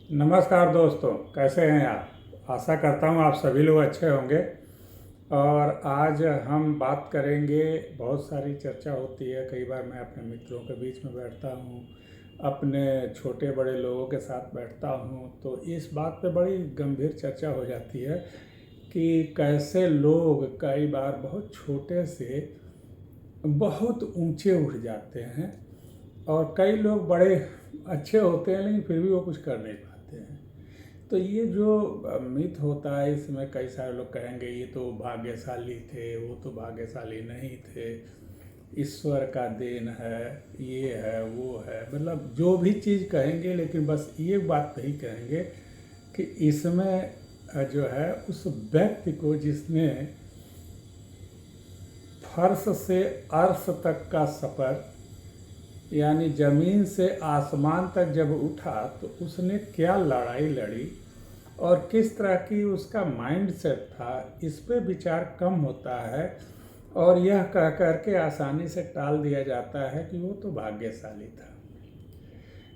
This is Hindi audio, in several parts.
नमस्कार दोस्तों, कैसे हैं आप। आशा करता हूँ आप सभी लोग अच्छे होंगे। और आज हम बात करेंगे। बहुत सारी चर्चा होती है, कई बार मैं अपने मित्रों के बीच में बैठता हूँ, अपने छोटे बड़े लोगों के साथ बैठता हूँ, तो इस बात पे बड़ी गंभीर चर्चा हो जाती है कि कैसे लोग कई बार बहुत छोटे से बहुत ऊंचे उठ जाते हैं। और कई लोग बड़े अच्छे होते हैं लेकिन फिर भी वो कुछ कर नहीं पाते हैं। तो ये जो मिथ होता है, इसमें कई सारे लोग कहेंगे ये तो भाग्यशाली थे, वो तो भाग्यशाली नहीं थे, ईश्वर का देन है, ये है वो है, मतलब जो भी चीज़ कहेंगे, लेकिन बस ये बात नहीं कहेंगे कि इसमें जो है उस व्यक्ति को जिसने फर्श से अर्श तक का सफ़र, यानी ज़मीन से आसमान तक जब उठा तो उसने क्या लड़ाई लड़ी और किस तरह की उसका माइंड सेट था, इस पे विचार कम होता है। और यह कह कर के आसानी से टाल दिया जाता है कि वो तो भाग्यशाली था।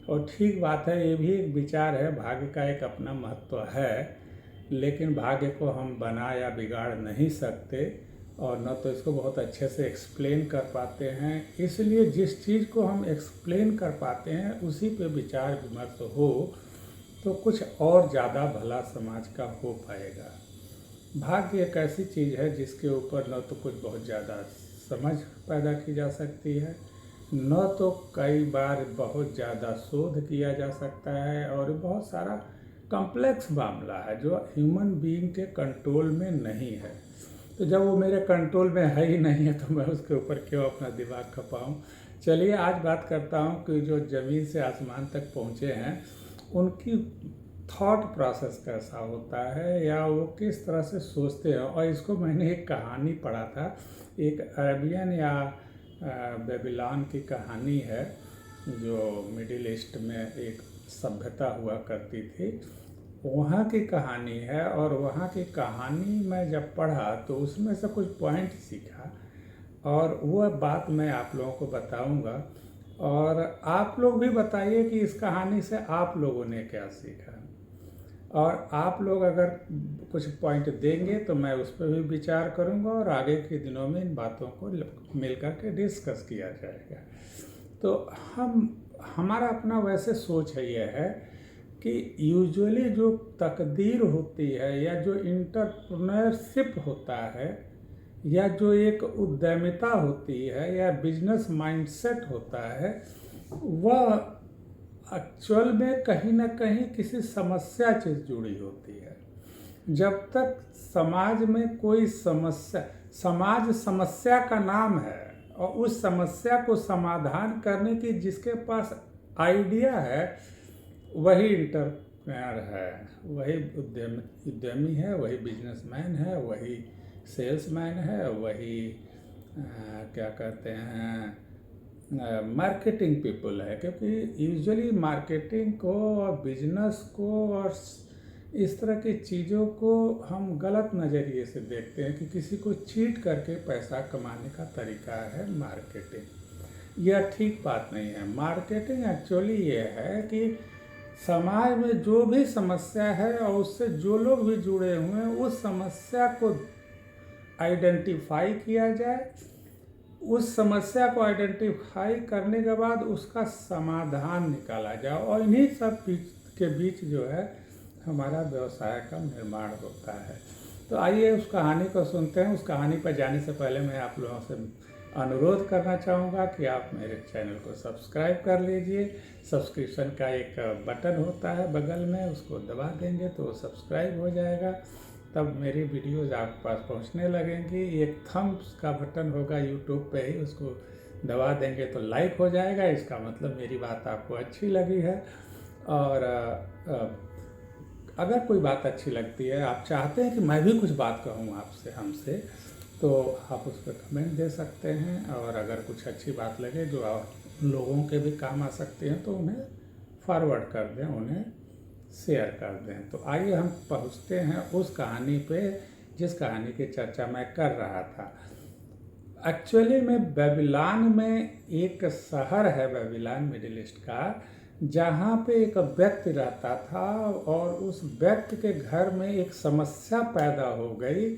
और ठीक बात है, ये भी एक विचार है, भाग्य का एक अपना महत्व है, लेकिन भाग्य को हम बना या बिगाड़ नहीं सकते और न तो इसको बहुत अच्छे से एक्सप्लेन कर पाते हैं। इसलिए जिस चीज़ को हम एक्सप्लेन कर पाते हैं उसी पे विचार विमर्श हो तो कुछ और ज़्यादा भला समाज का हो पाएगा। भाग्य एक ऐसी चीज़ है जिसके ऊपर न तो कुछ बहुत ज़्यादा समझ पैदा की जा सकती है, न तो कई बार बहुत ज़्यादा शोध किया जा सकता है, और बहुत सारा कॉम्प्लेक्स मामला है जो ह्यूमन बीइंग के कंट्रोल में नहीं है। तो जब वो मेरे कंट्रोल में है ही नहीं है तो मैं उसके ऊपर क्यों अपना दिमाग खपाऊं। चलिए आज बात करता हूं कि जो ज़मीन से आसमान तक पहुंचे हैं उनकी थॉट प्रोसेस कैसा होता है, या वो किस तरह से सोचते हैं। और इसको मैंने एक कहानी पढ़ा था, एक अरबियन या बेबीलोन की कहानी है, जो मिडिल ईस्ट में एक सभ्यता हुआ करती थी, वहाँ की कहानी है। और वहाँ की कहानी मैं जब पढ़ा तो उसमें से कुछ पॉइंट सीखा और वह बात मैं आप लोगों को बताऊंगा। और आप लोग भी बताइए कि इस कहानी से आप लोगों ने क्या सीखा। और आप लोग अगर कुछ पॉइंट देंगे तो मैं उस पर भी विचार करूंगा और आगे के दिनों में इन बातों को मिलकर के डिस्कस किया जाएगा। तो हमारा अपना वैसे सोच है, यह है कि यूजुअली जो तकदीर होती है या जो इंटरप्रेन्योरशिप होता है या जो एक उद्यमिता होती है या बिजनेस माइंडसेट होता है, वह एक्चुअल में कहीं ना कहीं किसी समस्या से जुड़ी होती है। जब तक समाज में कोई समस्या, समाज समस्या का नाम है और उस समस्या को समाधान करने की जिसके पास आइडिया है वही इंटरप्रेन्योर है, वही उद्यमी है, वही बिजनेसमैन है, वही सेल्समैन है, वही क्या कहते हैं मार्केटिंग पीपल है। क्योंकि यूजुअली मार्केटिंग को और बिजनेस को और इस तरह की चीज़ों को हम गलत नज़रिए से देखते हैं कि किसी को चीट करके पैसा कमाने का तरीका है मार्केटिंग। यह ठीक बात नहीं है। मार्केटिंग एक्चुअली ये है कि समाज में जो भी समस्या है और उससे जो लोग भी जुड़े हुए हैं उस समस्या को आइडेंटिफाई किया जाए, उस समस्या को आइडेंटिफाई करने के बाद उसका समाधान निकाला जाए, और इन्हीं सब के बीच जो है हमारा व्यवसाय का निर्माण होता है। तो आइए उस कहानी को सुनते हैं। उस कहानी पर जाने से पहले मैं आप लोगों से अनुरोध करना चाहूँगा कि आप मेरे चैनल को सब्सक्राइब कर लीजिए। सब्सक्रिप्शन का एक बटन होता है बगल में, उसको दबा देंगे तो वो सब्सक्राइब हो जाएगा, तब मेरी वीडियोज़ आपके पास पहुंचने लगेंगी। एक थम्स का बटन होगा यूट्यूब पे ही, उसको दबा देंगे तो लाइक हो जाएगा, इसका मतलब मेरी बात आपको अच्छी लगी है। और अगर कोई बात अच्छी लगती है, आप चाहते हैं कि मैं भी कुछ बात कहूँ आपसे, हमसे, तो आप उस पर कमेंट दे सकते हैं। और अगर कुछ अच्छी बात लगे जो लोगों के भी काम आ सकते हैं तो उन्हें फॉरवर्ड कर दें, उन्हें शेयर कर दें। तो आइए हम पहुंचते हैं उस कहानी पे जिस कहानी की चर्चा मैं कर रहा था। एक्चुअली में बेबीलोन में एक शहर है, बेबीलोन मिडिल ईस्ट का, जहाँ पे एक व्यक्ति रहता था और उस व्यक्ति के घर में एक समस्या पैदा हो गई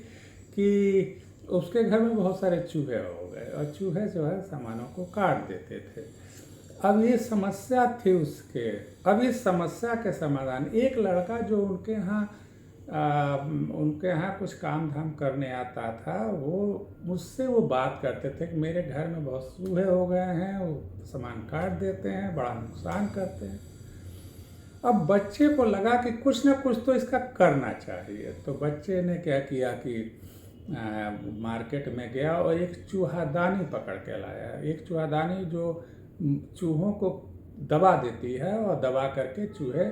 कि उसके घर में बहुत सारे चूहे हो गए और चूहे जो है सामानों को काट देते थे। अब ये समस्या थी उसके। अब इस समस्या के समाधान एक लड़का जो उनके यहाँ कुछ काम धाम करने आता था, वो मुझसे वो बात करते थे कि मेरे घर में बहुत चूहे हो गए हैं, वो सामान काट देते हैं, बड़ा नुकसान करते हैं। अब बच्चे को लगा कि कुछ ना कुछ तो इसका करना चाहिए, तो बच्चे ने क्या किया कि मार्केट में गया और एक चूहादानी पकड़ के लाया। एक चूहादानी जो चूहों को दबा देती है और दबा करके चूहे,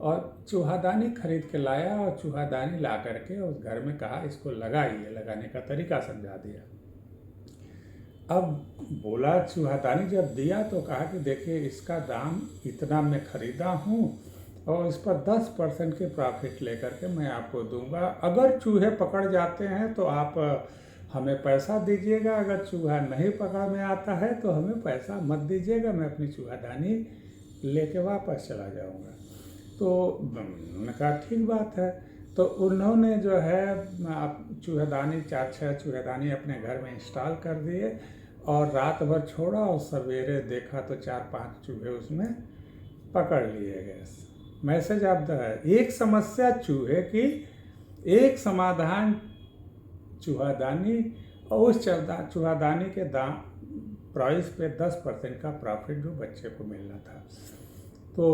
और चूहादानी खरीद के लाया और चूहादानी ला करके उस घर में कहा इसको लगाइए, लगाने का तरीका समझा दिया। अब बोला चूहादानी जब दिया तो कहा कि देखिए इसका दाम इतना मैं खरीदा हूँ और इस पर 10% के प्रॉफिट लेकर के मैं आपको दूंगा। अगर चूहे पकड़ जाते हैं तो आप हमें पैसा दीजिएगा, अगर चूहा नहीं पकड़ में आता है तो हमें पैसा मत दीजिएगा, मैं अपनी चूहादानी लेके वापस चला जाऊंगा। तो उन्होंने कहा ठीक बात है। तो उन्होंने जो है चूहेदानी 4-6 चूहेदानी अपने घर में इंस्टॉल कर दिए और रात भर छोड़ा और सवेरे देखा तो 4-5 चूहे उसमें पकड़ लिए गए। मैसेज आप है, एक समस्या चूहे की, एक समाधान चूहादानी, और उस चूहादानी के दाम प्राइस पे 10% का प्रॉफिट जो बच्चे को मिलना था। तो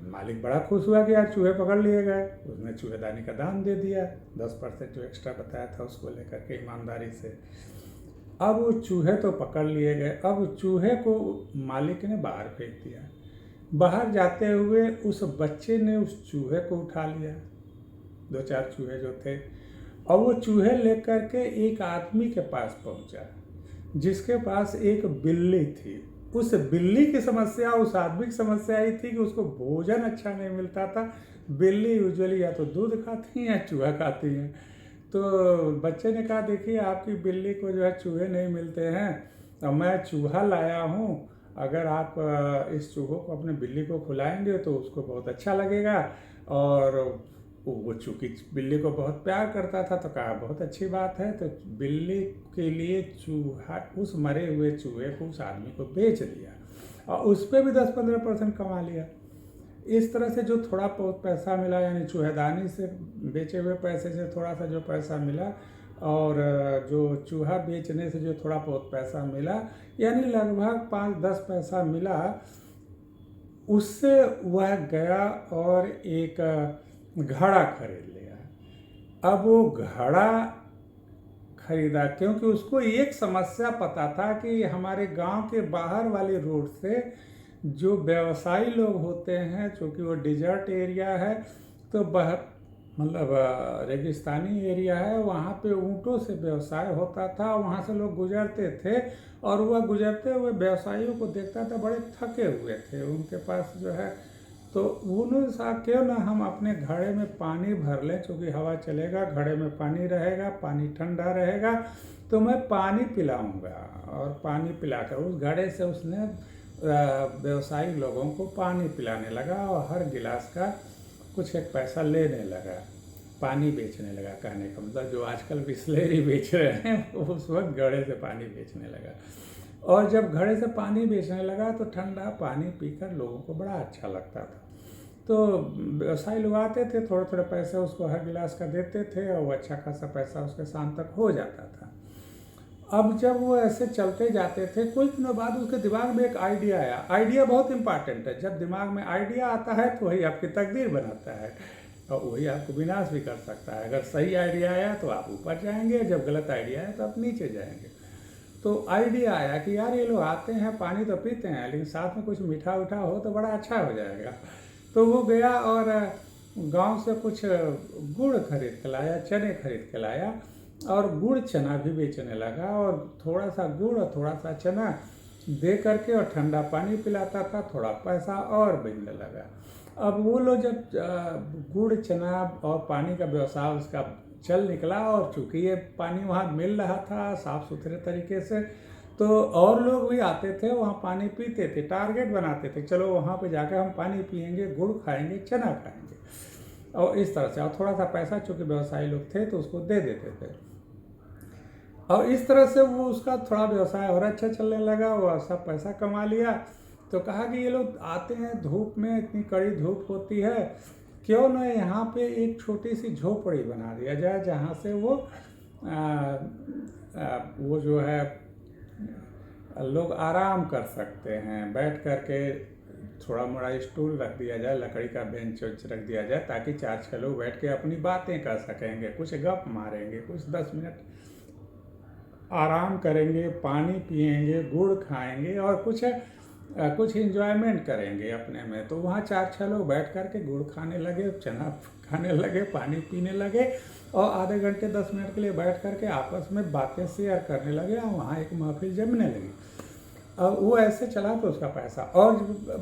मालिक बड़ा खुश हुआ कि यार चूहे पकड़ लिए गए। उसने चूहेदानी का दाम दे दिया, 10% जो एक्स्ट्रा बताया था उसको लेकर के ईमानदारी से। अब वो चूहे तो पकड़ लिए गए। अब चूहे को मालिक ने बाहर फेंक दिया। बाहर जाते हुए उस बच्चे ने उस चूहे को उठा लिया, 2-4 चूहे जो थे, और वो चूहे लेकर के एक आदमी के पास पहुंचा जिसके पास एक बिल्ली थी। उस बिल्ली की समस्या उस आदमी की समस्या ही थी कि उसको भोजन अच्छा नहीं मिलता था। बिल्ली यूजुअली या तो दूध खाती हैं या चूहा खाती हैं। तो बच्चे ने कहा देखिए आपकी बिल्ली को जो है चूहे नहीं मिलते हैं और मैं चूहा लाया हूँ, अगर आप इस चूहों को अपने बिल्ली को खिलाएंगे तो उसको बहुत अच्छा लगेगा। और वो चूंकि बिल्ली को बहुत प्यार करता था तो कहा बहुत अच्छी बात है। तो बिल्ली के लिए चूहा, उस मरे हुए चूहे को उस आदमी को बेच दिया और उस पर भी 10-15% कमा लिया। इस तरह से जो थोड़ा बहुत पैसा मिला, यानी चूहेदानी से बेचे हुए पैसे से थोड़ा सा जो पैसा मिला और जो चूहा बेचने से जो थोड़ा बहुत पैसा मिला, यानी लगभग 5-10 पैसा मिला, उससे वह गया और एक घड़ा खरीद लिया। अब वो घड़ा खरीदा क्योंकि उसको एक समस्या पता था कि हमारे गांव के बाहर वाले रोड से जो व्यवसायी लोग होते हैं, चूँकि वो डिजर्ट एरिया है तो मतलब रेगिस्तानी एरिया है, वहाँ पे ऊँटों से व्यवसाय होता था। वहाँ से लोग गुजरते थे और वह गुजरते हुए व्यवसायियों को देखता था, बड़े थके हुए थे उनके पास जो है। तो उन्होंने कहा क्यों ना हम अपने घड़े में पानी भर लें, क्योंकि हवा चलेगा, घड़े में पानी रहेगा, पानी ठंडा रहेगा, तो मैं पानी पिलाऊंगा। और पानी पिलाकर उस घड़े से उसने व्यवसायी लोगों को पानी पिलाने लगा और हर गिलास का कुछ एक पैसा लेने लगा, पानी बेचने लगा। कहने का मतलब जो आजकल बिस्लेरी बेच रहे हैं उस वक्त घड़े से पानी बेचने लगा। और जब घड़े से पानी बेचने लगा तो ठंडा पानी पीकर लोगों को बड़ा अच्छा लगता था। तो व्यवसायी लोग आते थे, थोड़े थोड़े पैसे उसको हर गिलास का देते थे और वो अच्छा खासा पैसा उसके शाम तक हो जाता था। अब जब वो ऐसे चलते जाते थे, कुछ दिनों बाद उसके दिमाग में एक आइडिया आया। आइडिया बहुत इंपॉर्टेंट है। जब दिमाग में आइडिया आता है तो वही आपकी तकदीर बनाता है और वही आपको विनाश भी कर सकता है। अगर सही आइडिया आया तो आप ऊपर जाएंगे, जब गलत आइडिया आया तो आप नीचे जाएंगे। तो आइडिया आया कि यार ये लोग आते हैं, पानी तो पीते हैं, लेकिन साथ में कुछ मीठा उठा हो तो बड़ा अच्छा हो जाएगा। तो वो गया और गांव से कुछ गुड़ खरीद के लाया, चने खरीद के लाया और गुड़ चना भी बेचने लगा। और थोड़ा सा गुड़ और थोड़ा सा चना दे करके और ठंडा पानी पिलाता था, थोड़ा पैसा और मिलने लगा। अब वो लोग जब गुड़ चना और पानी का व्यवसाय उसका चल निकला और चूँकि ये पानी वहाँ मिल रहा था साफ़ सुथरे तरीके से, तो और लोग भी आते थे, वहाँ पानी पीते थे, टारगेट बनाते थे, चलो वहाँ पे जाकर हम पानी पियेंगे, गुड़ खाएंगे, चना खाएंगे, और इस तरह से। और थोड़ा सा पैसा चूँकि व्यवसायी लोग थे तो उसको दे देते थे, और इस तरह से वो उसका थोड़ा व्यवसाय और अच्छा चलने लगा, वो सब पैसा कमा लिया। तो कहा कि ये लोग आते हैं धूप में, इतनी कड़ी धूप होती है, क्यों न यहाँ पे एक छोटी सी झोपड़ी बना दिया जाए जहाँ से वो जो है लोग आराम कर सकते हैं, बैठ कर के थोड़ा मोड़ा स्टूल रख दिया जाए, लकड़ी का बेंच रख दिया जाए, ताकि 4-6 लोग बैठ के अपनी बातें कर सकेंगे, कुछ गप मारेंगे, कुछ 10 मिनट आराम करेंगे, पानी पिएंगे, गुड़ खाएंगे, और कुछ एंजॉयमेंट करेंगे अपने में। तो वहाँ 4-6 लोग बैठ कर के गुड़ खाने लगे, चना खाने लगे, पानी पीने लगे, और आधे घंटे 10 मिनट के लिए बैठ कर के आपस में बातें शेयर करने लगे, और वहाँ एक महफिल जमने लगी। अब वो ऐसे चला तो उसका पैसा और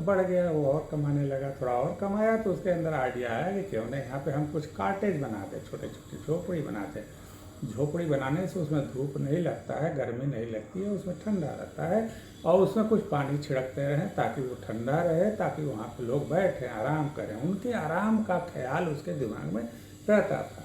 बढ़ गया, वो और कमाने लगा, थोड़ा और कमाया, तो उसके अंदर आइडिया आया कि क्यों नहीं यहाँ पे हम कुछ कॉटेज बनाते, छोटे छोटे झोपड़ी बनाते। झोपड़ी बनाने से उसमें धूप नहीं लगता है, गर्मी नहीं लगती है, उसमें ठंडा रहता है, और उसमें कुछ पानी छिड़कते रहें ताकि वो ठंडा रहे, ताकि वहाँ पे लोग बैठें, आराम करें। उनके आराम का ख्याल उसके दिमाग में रहता था,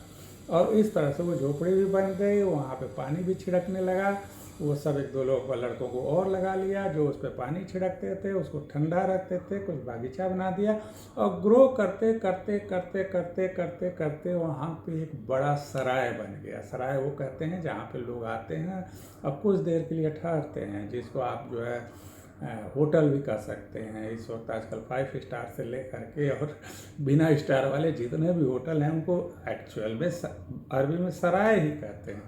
और इस तरह से वो झोपड़ी भी बन गई, वहाँ पे पानी भी छिड़कने लगा। वो सब 1-2 लोग लड़कों को और लगा लिया जो उस पर पानी छिड़कते थे, उसको ठंडा रखते थे, कुछ बागीचा बना दिया, और ग्रो करते करते करते करते करते करते वहाँ पे एक बड़ा सराय बन गया। सराय वो कहते हैं जहाँ पे लोग आते हैं और कुछ देर के लिए ठहरते हैं, जिसको आप जो है होटल भी कर सकते हैं। इस वक्त आजकल 5 स्टार से लेकर के और बिना स्टार वाले जितने भी होटल हैं उनको एक्चुअल में अरबी में सराय ही कहते हैं।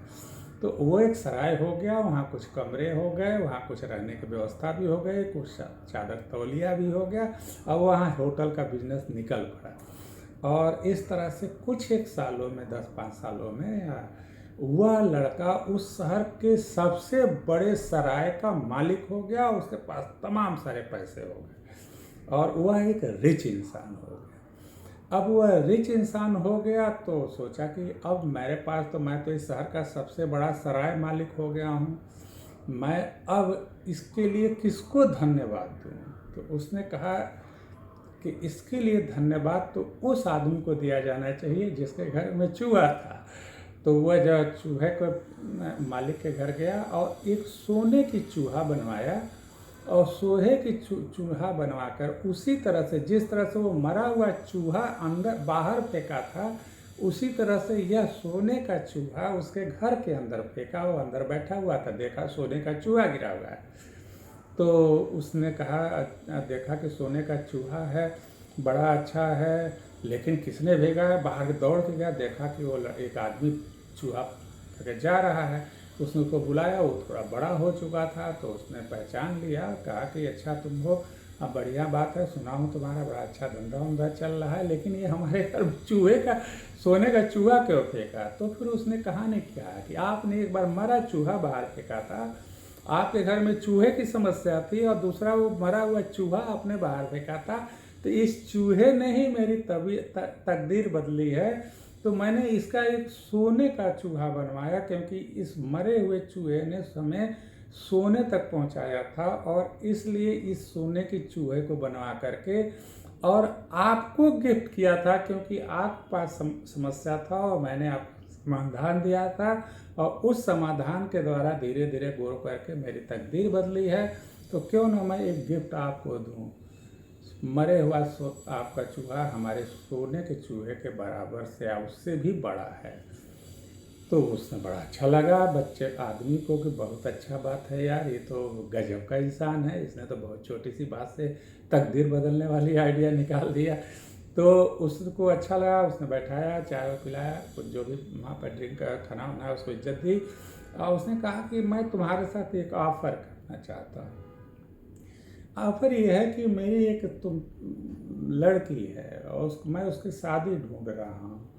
तो वो एक सराय हो गया, वहाँ कुछ कमरे हो गए, वहाँ कुछ रहने की व्यवस्था भी हो गई, कुछ चादर तौलिया भी हो गया, और वहाँ होटल का बिजनेस निकल पड़ा। और इस तरह से कुछ एक सालों में, 10-5 सालों में वह लड़का उस शहर के सबसे बड़े सराय का मालिक हो गया, उसके पास तमाम सारे पैसे हो गए, और वह एक रिच इंसान हो गया। अब वह रिच इंसान हो गया तो सोचा कि अब मेरे पास तो, मैं तो इस शहर का सबसे बड़ा सराय मालिक हो गया हूँ, मैं अब इसके लिए किसको धन्यवाद दूँ। तो उसने कहा कि इसके लिए धन्यवाद तो उस आदमी को दिया जाना चाहिए जिसके घर में चूहा था। तो वह जो चूहे को मालिक के घर गया और एक सोने की चूहा बनवाया, और सोहे की चूहा बनवाकर उसी तरह से, जिस तरह से वो मरा हुआ चूहा अंदर बाहर फेंका था, उसी तरह से यह सोने का चूहा उसके घर के अंदर फेंका। वो अंदर बैठा हुआ था, देखा सोने का चूहा गिरा हुआ है, तो उसने कहा, देखा कि सोने का चूहा है, बड़ा अच्छा है, लेकिन किसने भेजा है। बाहर दौड़ के गया, देखा कि वो एक आदमी चूहा जा रहा है। उसने उसको बुलाया, वो थोड़ा बड़ा हो चुका था, तो उसने पहचान लिया, कहा कि अच्छा तुम हो, अब बढ़िया बात है, सुना हूँ तुम्हारा बड़ा अच्छा धंधा चल रहा है, लेकिन ये हमारे घर चूहे का, सोने का चूहा क्यों फेंका। तो फिर उसने कहानी क्या कि आपने एक बार मरा चूहा बाहर फेंका था, आपके घर में चूहे की समस्या थी, और दूसरा वो मरा हुआ चूहा आपने बाहर फेंका था, तो इस चूहे ने ही मेरी तकदीर बदली है। तो मैंने इसका एक सोने का चूहा बनवाया, क्योंकि इस मरे हुए चूहे ने हमें सोने तक पहुंचाया था, और इसलिए इस सोने की चूहे को बनवा करके और आपको गिफ्ट किया था, क्योंकि आपके पास समस्या था और मैंने आपको समाधान दिया था, और उस समाधान के द्वारा धीरे धीरे गौर करके मेरी तकदीर बदली है। तो क्यों ना मैं एक गिफ्ट आपको दूँ। मरे हुआ आपका चूहा हमारे सोने के चूहे के बराबर से या उससे भी बड़ा है। तो उसने बड़ा अच्छा लगा बच्चे आदमी को कि बहुत अच्छा बात है यार, ये तो गजब का इंसान है, इसने तो बहुत छोटी सी बात से तकदीर बदलने वाली आइडिया निकाल दिया। तो उसको अच्छा लगा, उसने बैठाया, चाय पिलाया, कुछ जो भी वहाँ पर ड्रिंक खाना वाना उसको इज्जत दी, और उसने कहा कि मैं तुम्हारे साथ एक ऑफ़र करना चाहता हूँ। ऑफ़र ये है कि मेरी एक लड़की है और मैं उसकी शादी ढूंढ रहा हूँ,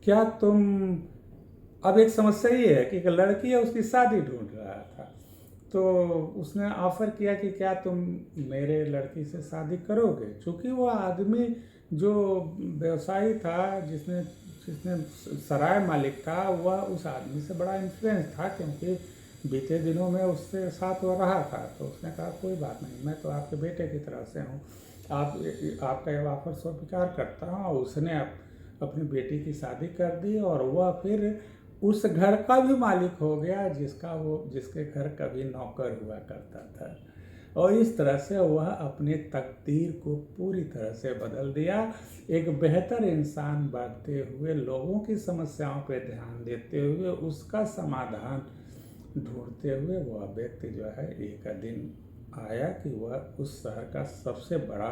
क्या तुम, अब एक समस्या ये है कि एक लड़की है, उसकी शादी ढूंढ रहा था, तो उसने ऑफ़र किया कि क्या तुम मेरे लड़की से शादी करोगे। चूँकि वो आदमी जो व्यवसायी था, जिसने सराय मालिक था, वह उस आदमी से बड़ा इन्फ्लुएंस था, क्योंकि बीते दिनों में उससे साथ हो रहा था, तो उसने कहा कोई बात नहीं, मैं तो आपके बेटे की तरह से हूँ, आपका ये ऑफर स्वीकार करता हूँ। और उसने अपनी बेटी की शादी कर दी और वह फिर उस घर का भी मालिक हो गया जिसके घर कभी नौकर हुआ करता था। और इस तरह से वह अपने तकदीर को पूरी तरह से बदल दिया। एक बेहतर इंसान बनते हुए, लोगों की समस्याओं पर ध्यान देते हुए, उसका समाधान ढूंढते हुए वह व्यक्ति जो है एक दिन आया कि वह उस शहर का सबसे बड़ा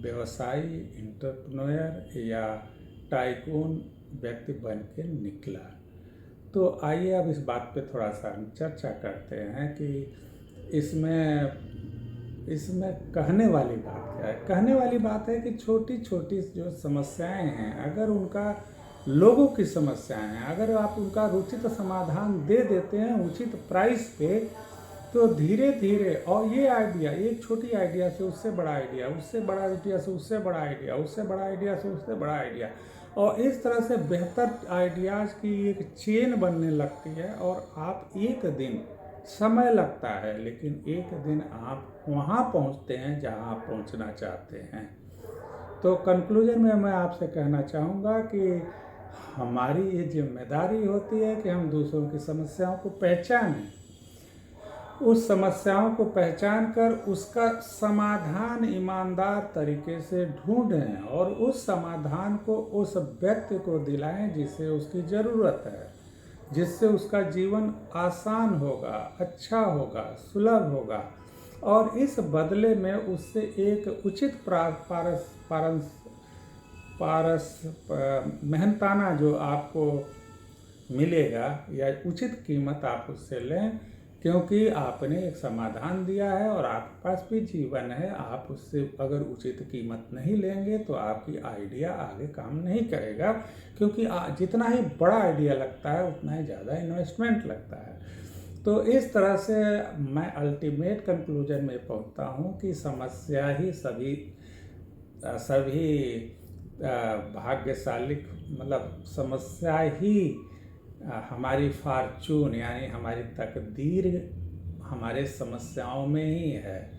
व्यवसायी, एंटरप्रेन्योर या टाइकून व्यक्ति बन के निकला। तो आइए अब इस बात पे थोड़ा सा हम चर्चा करते हैं कि इसमें कहने वाली बात क्या है। कहने वाली बात है कि छोटी छोटी जो समस्याएं हैं, अगर उनका लोगों की समस्याएं हैं, अगर आप उनका उचित समाधान दे देते हैं उचित प्राइस पे, तो धीरे धीरे, और ये आइडिया, एक छोटी आइडिया से उससे बड़ा आइडिया, उससे बड़ा आइडिया से उससे बड़ा आइडिया, उससे बड़ा आइडिया से उससे बड़ा आइडिया, और इस तरह से बेहतर आइडियाज़ की एक चेन बनने लगती है। और आप एक दिन, समय लगता है लेकिन एक दिन आप वहाँ पहुँचते हैं जहाँ आप पहुँचना चाहते हैं। तो कंक्लूजन में मैं आपसे कहना चाहूँगा कि हमारी ये जिम्मेदारी होती है कि हम दूसरों की समस्याओं को पहचानें, उस समस्याओं को पहचान कर उसका समाधान ईमानदार तरीके से ढूंढें और उस समाधान को उस व्यक्ति को दिलाएं जिसे उसकी ज़रूरत है, जिससे उसका जीवन आसान होगा, अच्छा होगा, सुलभ होगा। और इस बदले में उससे एक उचित मेहनताना जो आपको मिलेगा या उचित कीमत आप उससे लें, क्योंकि आपने एक समाधान दिया है और आपके पास भी जीवन है। आप उससे अगर उचित कीमत नहीं लेंगे तो आपकी आइडिया आगे काम नहीं करेगा, क्योंकि जितना ही बड़ा आइडिया लगता है उतना ही ज़्यादा इन्वेस्टमेंट लगता है। तो इस तरह से मैं अल्टीमेट कंक्लूजन में पहुंचता हूं कि समस्या ही सभी भाग्यशाली, मतलब समस्या ही हमारी फॉर्चून, यानी हमारी तकदीर हमारे समस्याओं में ही है,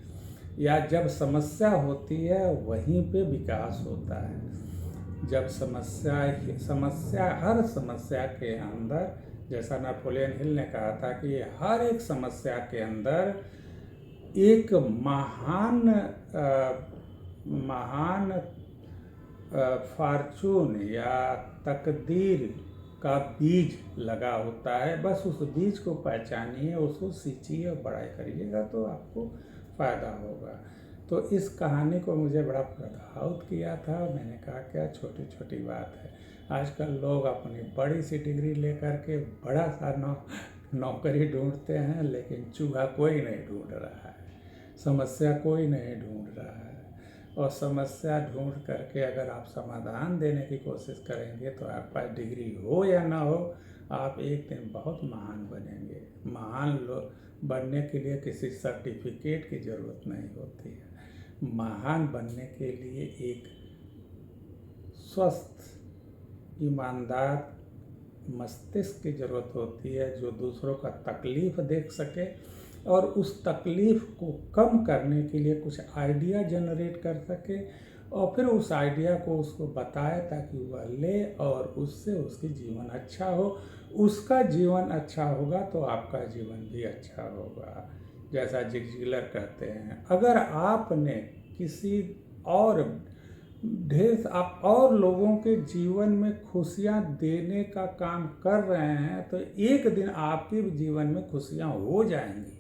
या जब समस्या होती है वहीं पे विकास होता है। जब हर समस्या के अंदर, जैसा नेपोलियन हिल ने कहा था कि हर एक समस्या के अंदर एक महान फॉर्चून या तकदीर का बीज लगा होता है। बस उस बीज को पहचानिए, उसको सींचिए और बड़ा करिएगा तो आपको फ़ायदा होगा। तो इस कहानी को मुझे बड़ा प्रभावित किया था। मैंने कहा क्या छोटी छोटी बात है। आजकल लोग अपनी बड़ी सी डिग्री लेकर के बड़ा सा नौकरी ढूंढते हैं, लेकिन चूहा कोई नहीं ढूंढ रहा है, समस्या कोई नहीं ढूंढ रहा है। और समस्या ढूंढ करके अगर आप समाधान देने की कोशिश करेंगे तो आपके पास डिग्री हो या ना हो, आप एक दिन बहुत महान बनेंगे। महान बनने के लिए किसी सर्टिफिकेट की ज़रूरत नहीं होती है। महान बनने के लिए एक स्वस्थ, ईमानदार मस्तिष्क की ज़रूरत होती है, जो दूसरों का तकलीफ़ देख सके और उस तकलीफ़ को कम करने के लिए कुछ आइडिया जनरेट कर सके, और फिर उस आइडिया को उसको बताए ताकि वह ले और उससे उसकी जीवन अच्छा हो। उसका जीवन अच्छा होगा तो आपका जीवन भी अच्छा होगा। जैसा जिग जिगलर कहते हैं, अगर आपने किसी और आप और लोगों के जीवन में खुशियाँ देने का काम कर रहे हैं तो एक दिन आपके भी जीवन में खुशियाँ हो जाएंगी।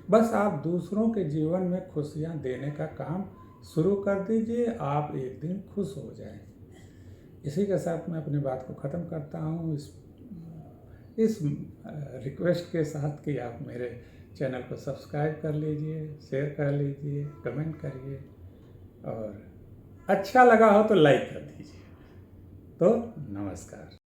बस आप दूसरों के जीवन में खुशियाँ देने का काम शुरू कर दीजिए, आप एक दिन खुश हो जाएंगे। इसी के साथ मैं अपनी बात को ख़त्म करता हूँ, इस रिक्वेस्ट के साथ कि आप मेरे चैनल को सब्सक्राइब कर लीजिए, शेयर कर लीजिए, कमेंट करिए, और अच्छा लगा हो तो लाइक कर दीजिए। तो नमस्कार।